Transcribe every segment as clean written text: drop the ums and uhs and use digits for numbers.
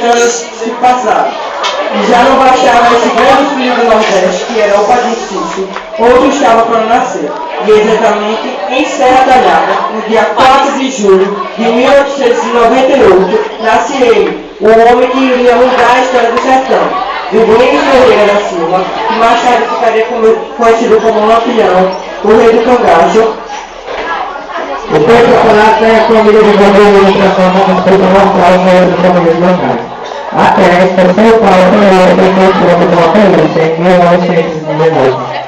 anos se passaram. E já não baixava esse grande filho do Nordeste, que era o Padre Cícero, outro estava para nascer. E exatamente em Serra Talhada, no dia 4 de julho de 1898, nasce ele, o homem que iria mudar a história do sertão, Virgulino Ferreira da Silva, que mais tarde ficaria conhecido como Lampião, o rei do cangaço. O campeonato é a família de Virgulino transformada em todo local no meio da família de locais. Até a Estação Paulo foi construída pela polícia em 1919.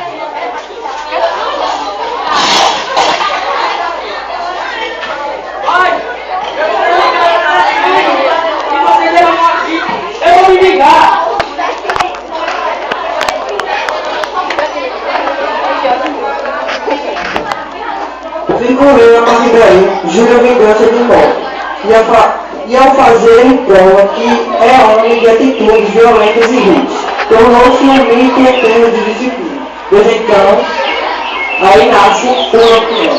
Virgulino, a partir daí, jura vingança de morte. E ao fazer, ele prova que é homem de atitudes violentas e ruins. Tornou-se um mito eterno de disciplina. Desde então, aí nasce o Lampião.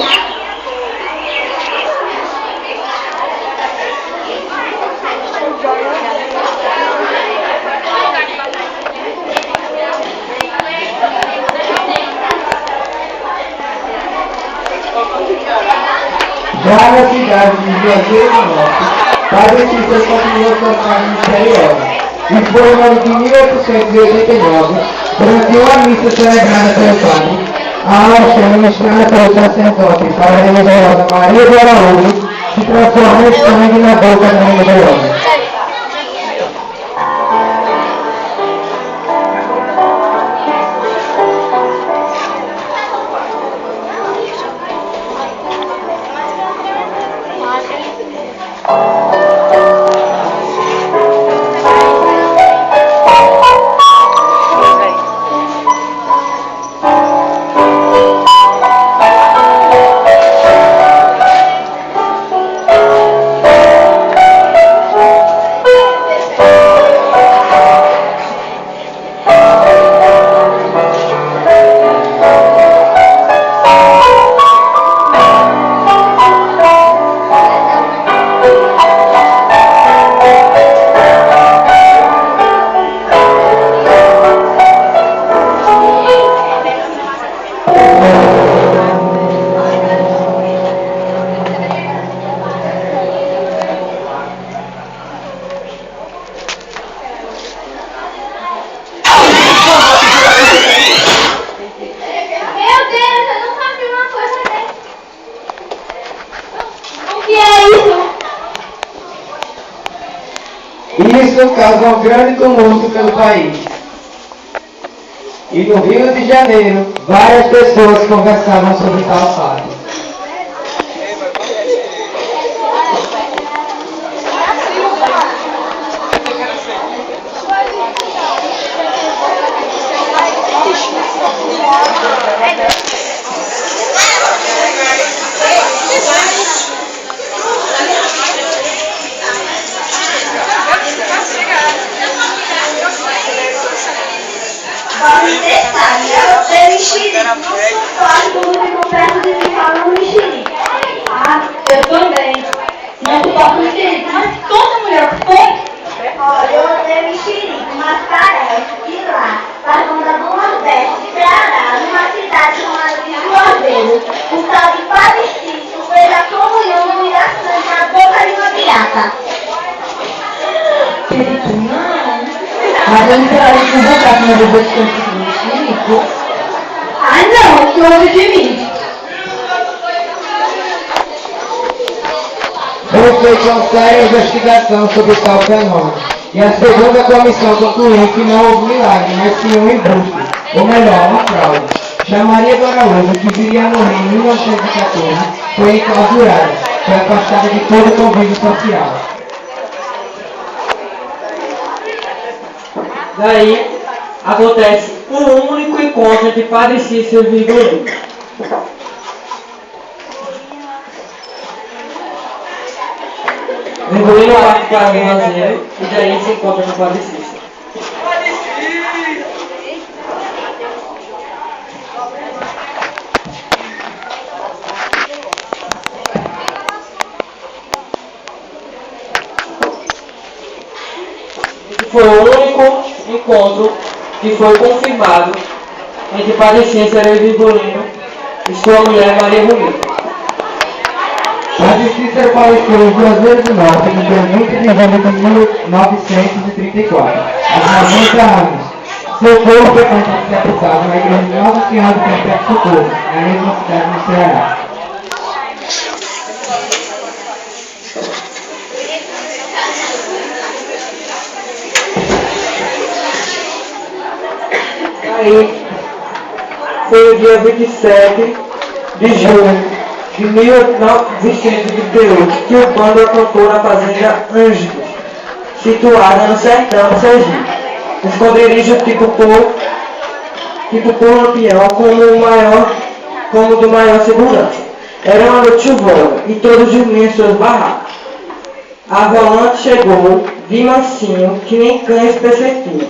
Já na cidade de Juazeiro do Norte, Padre Cícero continuou sua carga misteriosa e foi no ano de 1889, durante uma missa celebrada pelo padre, a hóstia ministrada pelo sacerdote para a religiosa Maria do Araújo se transforma em sangue na boca da religiosa. Isso causa um grande tumulto pelo país. E no Rio de Janeiro, várias pessoas conversavam sobre tal fato. Eu também. Não suporto mexerico. Mas toda mulher foi? Olha, eu odeio mexerico, Mascarenhas, e lá, Fazenda do Nordeste, Ceará, numa cidade chamada de Juazeiro, o tal de Padre Cícero fez a comunhão no miraçante na boca de uma pirata. Não. Mas eu literalmente não vou dar uma depois que eu fiz mexerico. Ai não, que houve de mim? Foi feita uma séria investigação sobre tal fenômeno, e a segunda comissão concluiu que não houve milagre, mas sim um embuste, ou melhor, uma fraude. Já Maria do Araújo, que viria a morrer em 1914, foi enclausurada, foi afastada de todo o convívio social. Daí acontece um único encontro entre Padre Cícero e Virgulino. Virgulino parte para o Juazeiro e daí se encontra com o Padre Cícero. encontro que foi confirmado entre Padre Cícero e Virgulino e sua mulher Maria Bonita. Padre Cícero faleceu em Juazeiro do Norte no dia 20 de novembro de 1934, aos 90 anos. Seu corpo foi sepultado na igreja de Nossa Senhora do Perpétuo Socorro, na mesma cidade do Ceará. Aí, foi o dia 27 de julho de 1938 que o bando acampou na fazenda Ângelos, situada no sertão do Sergipe. Esconderijo tipo Lampião como do maior segurança. Era uma noite chuvosa e todos dormiam em suas barracas. A volante chegou de mansinho que nem cães perceptiam.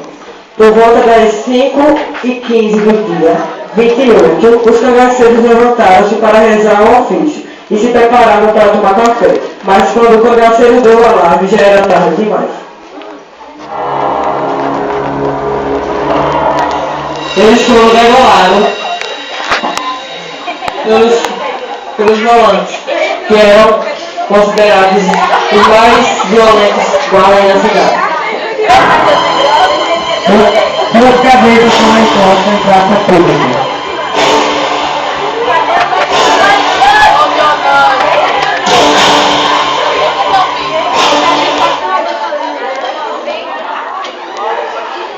Por volta das 5h15 do dia 28, os cangaceiros levantaram-se para rezar o ofício e se preparavam para tomar café. Mas quando o cangaceiro deu o alarme, já era tarde demais. Eles foram degolados pelos volantes, que eram considerados os mais violentos guardas da cidade. Suas cabeças foram expostas em praça pública.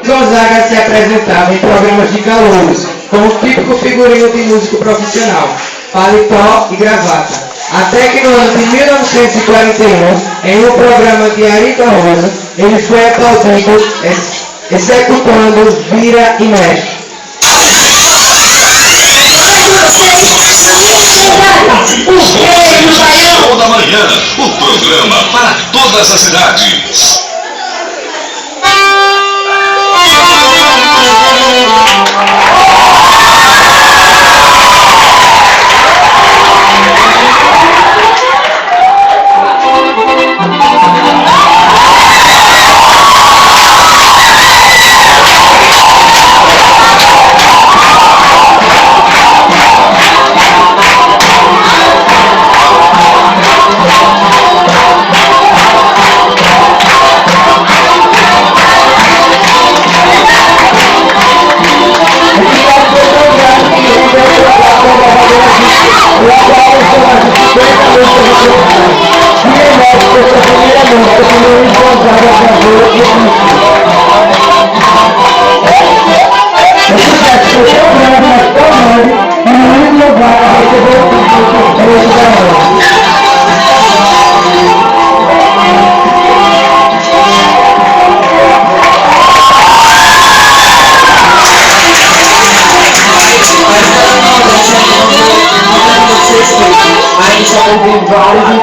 Gonzaga se apresentava em programas de calouros, com o típico figurino de músico profissional, paletó e gravata. Até que no ano de 1941, em um programa de Arita Rosa, ele foi aplaudido, executando vira e mexe. Show da Manhã, o programa para todas as cidades.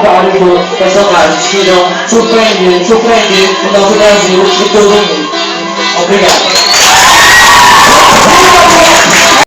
Vários outros personagens que irão surpreender o nosso Brasil e todo mundo. Obrigado.